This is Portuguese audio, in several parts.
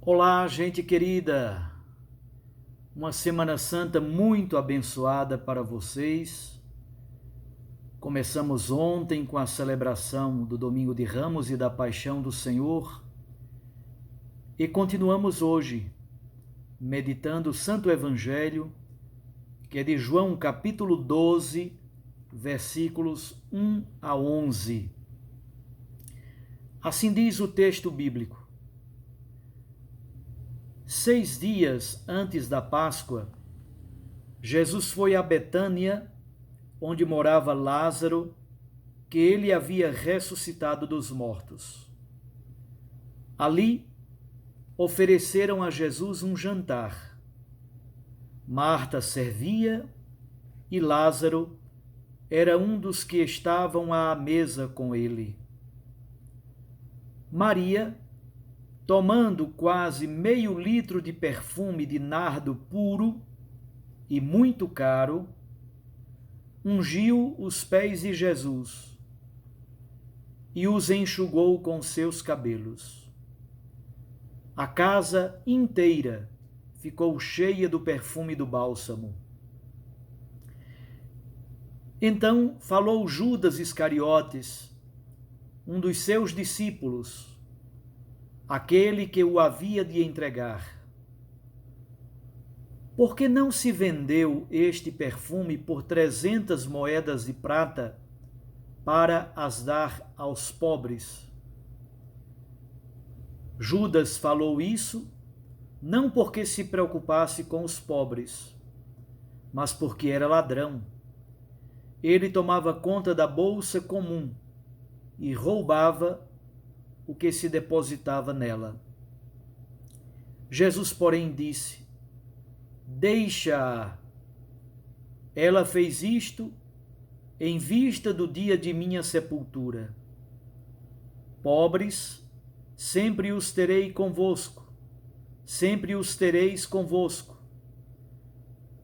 Olá, gente querida! Uma Semana Santa muito abençoada para vocês. Começamos ontem com a celebração do Domingo de Ramos e da Paixão do Senhor e continuamos hoje meditando o Santo Evangelho, que é de João capítulo 12, versículos 1 a 11. Assim diz o texto bíblico. 6 dias antes da Páscoa, Jesus foi a Betânia, onde morava Lázaro, que ele havia ressuscitado dos mortos. Ali, ofereceram a Jesus um jantar. Marta servia e Lázaro era um dos que estavam à mesa com ele. Maria, tomando quase meio litro de perfume de nardo puro e muito caro, ungiu os pés de Jesus e os enxugou com seus cabelos. A casa inteira ficou cheia do perfume do bálsamo. Então falou Judas Iscariotes, um dos seus discípulos, aquele que o havia de entregar. Por que não se vendeu este perfume por 300 moedas de prata para as dar aos pobres? Judas falou isso não porque se preocupasse com os pobres, mas porque era ladrão. Ele tomava conta da bolsa comum e roubava o que se depositava nela. Jesus, porém, disse: Deixa-a. Ela fez isto em vista do dia de minha sepultura. Pobres, sempre os terei convosco, sempre os tereis convosco.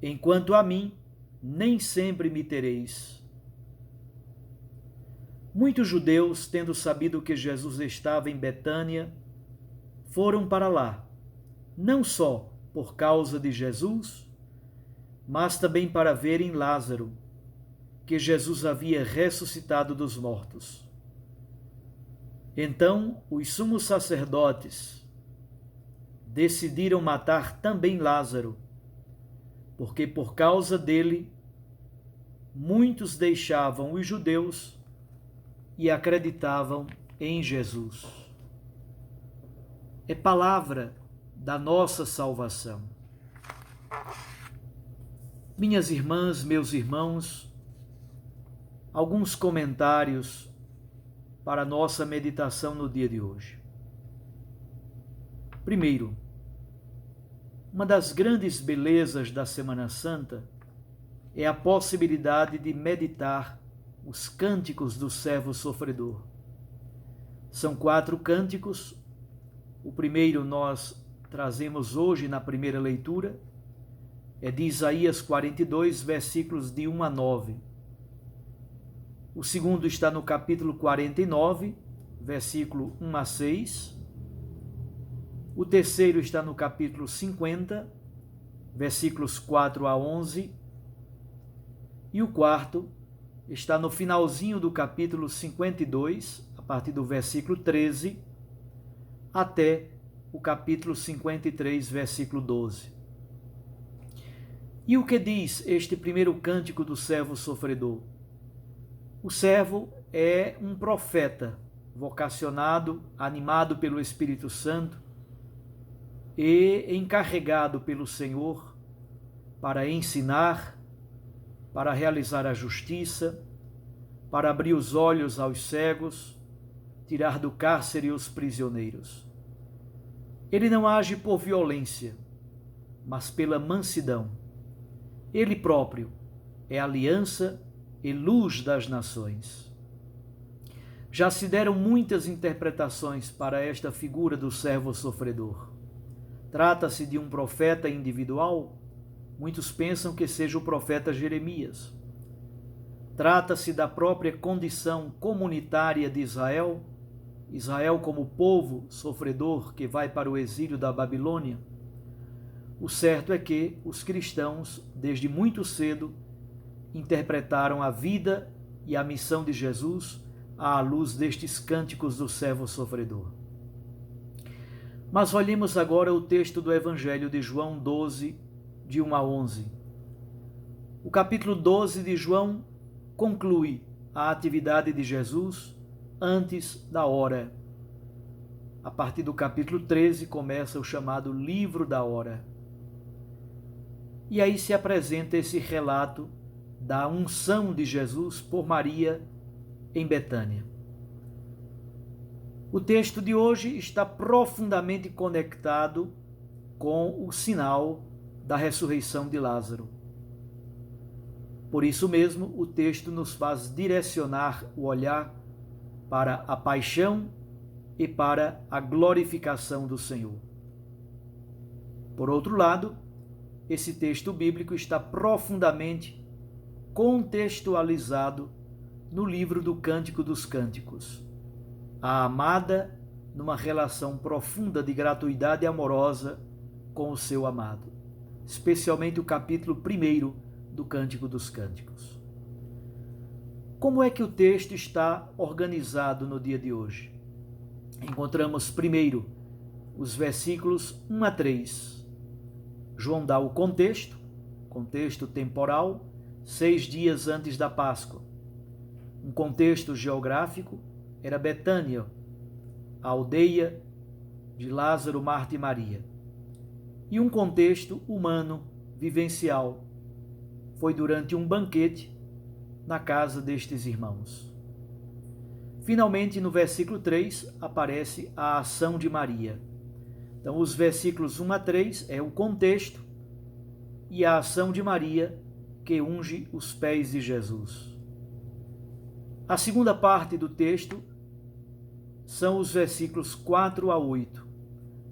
Enquanto a mim, nem sempre me tereis. Muitos judeus, tendo sabido que Jesus estava em Betânia, foram para lá, não só por causa de Jesus, mas também para verem Lázaro, que Jesus havia ressuscitado dos mortos. Então os sumos sacerdotes decidiram matar também Lázaro, porque por causa dele muitos deixavam os judeus e acreditavam em Jesus. É palavra da nossa salvação. Minhas irmãs, meus irmãos, alguns comentários para a nossa meditação no dia de hoje. Primeiro, uma das grandes belezas da Semana Santa é a possibilidade de meditar os cânticos do servo sofredor. São 4 cânticos. O primeiro nós trazemos hoje na primeira leitura, é de Isaías 42, versículos de 1 a 9. O segundo está no capítulo 49, versículo 1 a 6. O terceiro está no capítulo 50, versículos 4 a 11. E o quarto está no finalzinho do capítulo 52, a partir do versículo 13, até o capítulo 53, versículo 12. E o que diz este primeiro cântico do servo sofredor? O servo é um profeta vocacionado, animado pelo Espírito Santo e encarregado pelo Senhor para ensinar, para realizar a justiça, para abrir os olhos aos cegos, tirar do cárcere os prisioneiros. Ele não age por violência, mas pela mansidão. Ele próprio é aliança e luz das nações. Já se deram muitas interpretações para esta figura do servo sofredor. Trata-se de um profeta individual? Muitos pensam que seja o profeta Jeremias. Trata-se da própria condição comunitária de Israel? Israel como povo sofredor que vai para o exílio da Babilônia, o certo é que os cristãos, desde muito cedo, interpretaram a vida e a missão de Jesus à luz destes cânticos do servo sofredor. Mas olhemos agora o texto do Evangelho de João 12, de 1 a 11. O capítulo 12 de João conclui a atividade de Jesus antes da hora. A partir do capítulo 13 começa o chamado livro da hora. E aí se apresenta esse relato da unção de Jesus por Maria em Betânia. O texto de hoje está profundamente conectado com o sinal da ressurreição de Lázaro. Por isso mesmo, o texto nos faz direcionar o olhar para a paixão e para a glorificação do Senhor. Por outro lado, esse texto bíblico está profundamente contextualizado no livro do Cântico dos Cânticos. A amada numa relação profunda de gratuidade amorosa com o seu amado, especialmente o capítulo 1 do Cântico dos Cânticos. Como é que o texto está organizado no dia de hoje? Encontramos primeiro os versículos 1 a 3. João dá o contexto temporal, 6 dias antes da Páscoa. Um contexto geográfico era Betânia, a aldeia de Lázaro, Marta e Maria. E um contexto humano, vivencial. Foi durante um banquete na casa destes irmãos. Finalmente, no versículo 3, aparece a ação de Maria. Então, os versículos 1 a 3 é o contexto e a ação de Maria que unge os pés de Jesus. A segunda parte do texto são os versículos 4 a 8,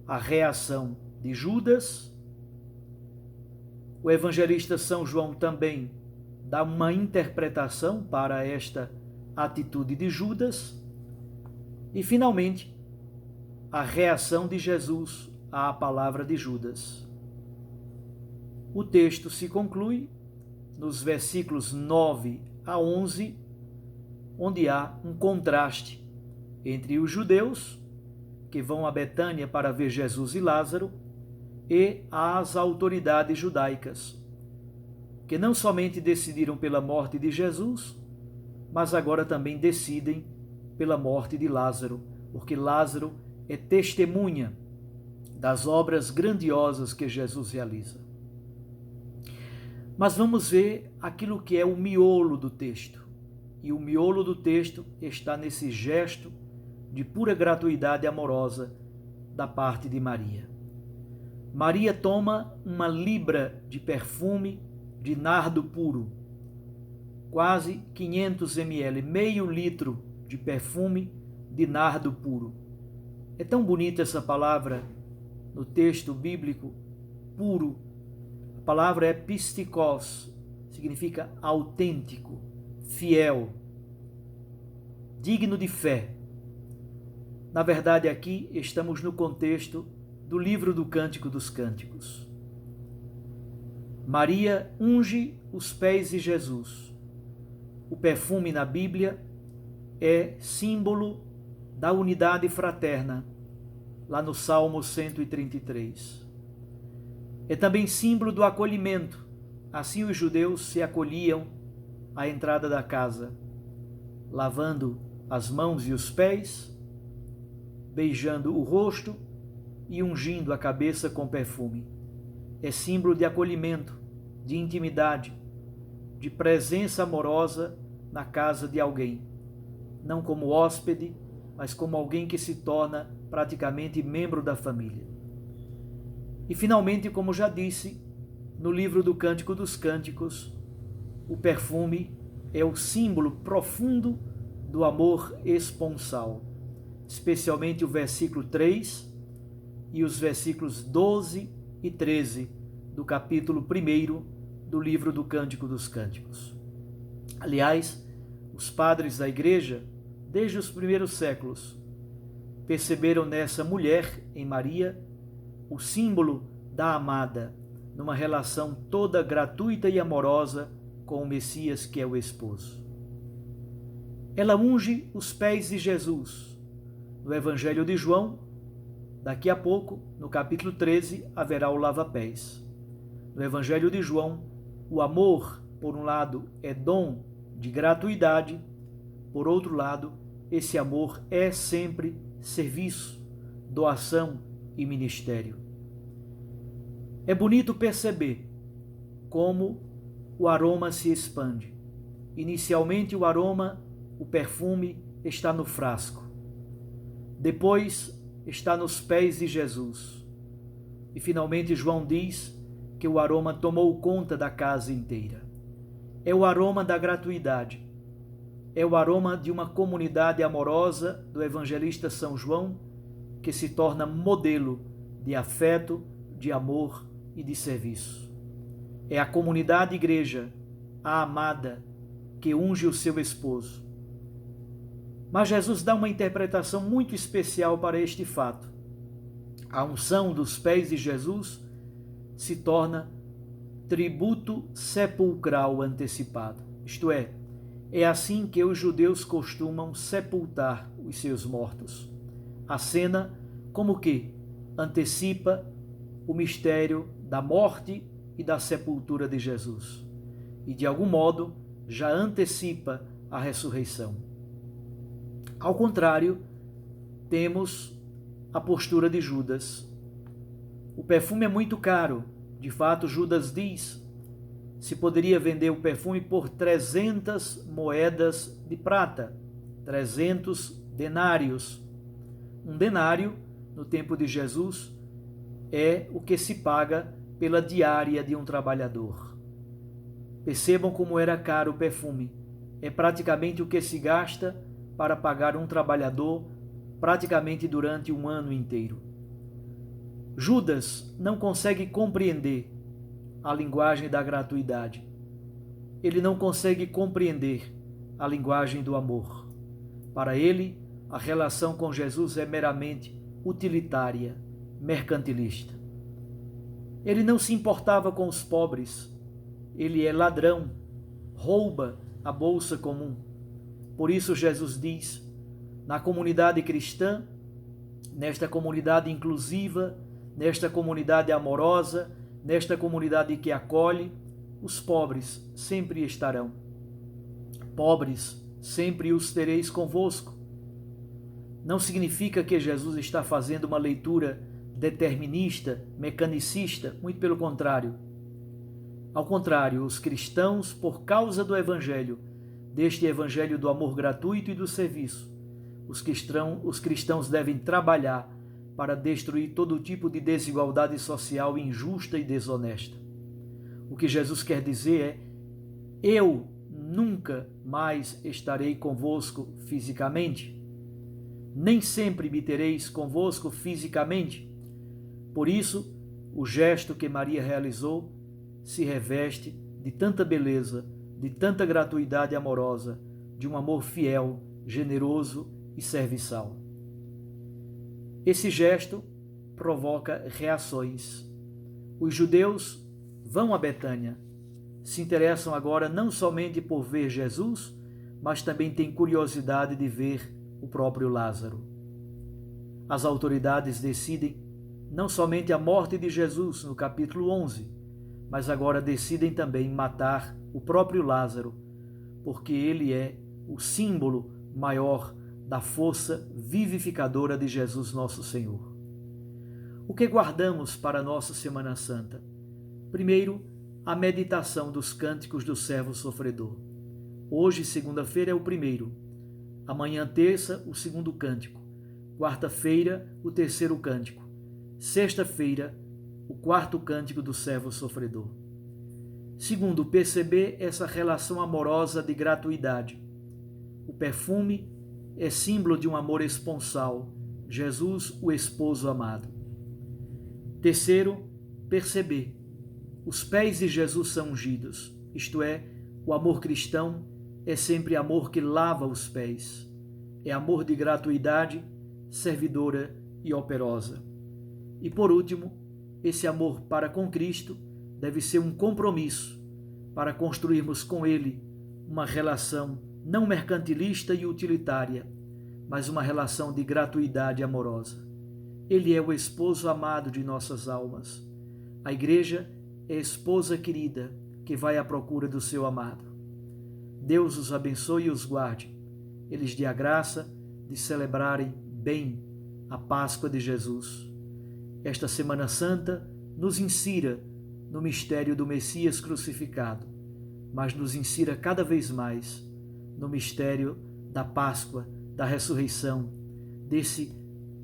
a reação de Judas. O evangelista São João também dá uma interpretação para esta atitude de Judas. E, finalmente, a reação de Jesus à palavra de Judas. O texto se conclui nos versículos 9 a 11, onde há um contraste entre os judeus, que vão a Betânia para ver Jesus e Lázaro, e as autoridades judaicas, que não somente decidiram pela morte de Jesus, mas agora também decidem pela morte de Lázaro, porque Lázaro é testemunha das obras grandiosas que Jesus realiza. Mas vamos ver aquilo que é o miolo do texto. E o miolo do texto está nesse gesto de pura gratuidade amorosa da parte de Maria. Maria toma uma libra de perfume de nardo puro, quase 500 ml, meio litro de perfume de nardo puro. É tão bonita essa palavra no texto bíblico, puro. A palavra é pistikos, significa autêntico, fiel, digno de fé. Na verdade, aqui estamos no contexto do livro do Cântico dos Cânticos. Maria unge os pés de Jesus. O perfume na Bíblia é símbolo da unidade fraterna, lá no Salmo 133. É também símbolo do acolhimento. Assim os judeus se acolhiam à entrada da casa, lavando as mãos e os pés, beijando o rosto e ungindo a cabeça com perfume. É símbolo de acolhimento, de intimidade, de presença amorosa na casa de alguém, não como hóspede, mas como alguém que se torna praticamente membro da família. E finalmente, como já disse, no livro do Cântico dos Cânticos, o perfume é o símbolo profundo do amor esponsal, especialmente o versículo 3 e os versículos 12 e 13 do capítulo 1 do livro do Cântico dos Cânticos. Aliás, os padres da igreja, desde os primeiros séculos, perceberam nessa mulher, em Maria, o símbolo da amada, numa relação toda gratuita e amorosa com o Messias, que é o esposo. Ela unge os pés de Jesus. No Evangelho de João, daqui a pouco, no capítulo 13, haverá o lava-pés. No Evangelho de João, o amor, por um lado, é dom de gratuidade, por outro lado, esse amor é sempre serviço, doação e ministério. É bonito perceber como o aroma se expande. Inicialmente o aroma, o perfume, está no frasco. Depois está nos pés de Jesus. E finalmente João diz que o aroma tomou conta da casa inteira. É o aroma da gratuidade. É o aroma de uma comunidade amorosa do evangelista São João, que se torna modelo de afeto, de amor e de serviço. É a comunidade igreja, a amada, que unge o seu esposo. Mas Jesus dá uma interpretação muito especial para este fato. A unção dos pés de Jesus se torna tributo sepulcral antecipado. Isto é assim que os judeus costumam sepultar os seus mortos. A cena, como que antecipa o mistério da morte e da sepultura de Jesus. E de algum modo já antecipa a ressurreição. Ao contrário, temos a postura de Judas. O perfume é muito caro. De fato, Judas diz: se poderia vender o perfume por 300 moedas de prata, 300 denários. Um denário, no tempo de Jesus, é o que se paga pela diária de um trabalhador. Percebam como era caro o perfume. É praticamente o que se gasta para pagar um trabalhador praticamente durante um ano inteiro. Judas não consegue compreender a linguagem da gratuidade. Ele não consegue compreender a linguagem do amor. Para ele, a relação com Jesus é meramente utilitária, mercantilista. Ele não se importava com os pobres. Ele é ladrão, rouba a bolsa comum. Por isso Jesus diz, na comunidade cristã, nesta comunidade inclusiva, nesta comunidade amorosa, nesta comunidade que acolhe, os pobres sempre estarão. Pobres, sempre os tereis convosco. Não significa que Jesus está fazendo uma leitura determinista, mecanicista, muito pelo contrário. Ao contrário, os cristãos, por causa do Evangelho, deste Evangelho do amor gratuito e do serviço, os cristãos devem trabalhar para destruir todo tipo de desigualdade social injusta e desonesta. O que Jesus quer dizer é: eu nunca mais estarei convosco fisicamente, nem sempre me tereis convosco fisicamente. Por isso, o gesto que Maria realizou se reveste de tanta beleza, de tanta gratuidade amorosa, de um amor fiel, generoso e serviçal. Esse gesto provoca reações. Os judeus vão a Betânia, se interessam agora não somente por ver Jesus, mas também têm curiosidade de ver o próprio Lázaro. As autoridades decidem não somente a morte de Jesus no capítulo 11, mas agora decidem também matar o próprio Lázaro, porque ele é o símbolo maior da força vivificadora de Jesus nosso Senhor. O que guardamos para a nossa Semana Santa? Primeiro, a meditação dos cânticos do servo sofredor. Hoje, segunda-feira, é o primeiro. Amanhã, terça, o segundo cântico. Quarta-feira, o terceiro cântico. Sexta-feira, o quarto cântico do servo sofredor. Segundo, perceber essa relação amorosa de gratuidade. O perfume é símbolo de um amor esponsal, Jesus, o esposo amado. Terceiro, perceber. Os pés de Jesus são ungidos, isto é, o amor cristão é sempre amor que lava os pés. É amor de gratuidade, servidora e operosa. E por último, esse amor para com Cristo deve ser um compromisso para construirmos com Ele uma relação não mercantilista e utilitária, mas uma relação de gratuidade amorosa. Ele é o esposo amado de nossas almas. A igreja é a esposa querida que vai à procura do seu amado. Deus os abençoe e os guarde. Ele lhes dê a graça de celebrarem bem a Páscoa de Jesus. Esta Semana Santa nos insira no mistério do Messias crucificado, mas nos insira cada vez mais no mistério da Páscoa, da ressurreição, desse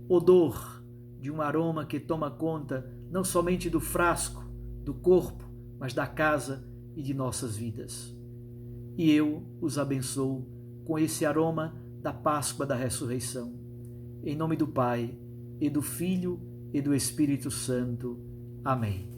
odor de um aroma que toma conta não somente do frasco, do corpo, mas da casa e de nossas vidas. E eu os abençoo com esse aroma da Páscoa da ressurreição. Em nome do Pai, e do Filho, e do Espírito Santo. Amém.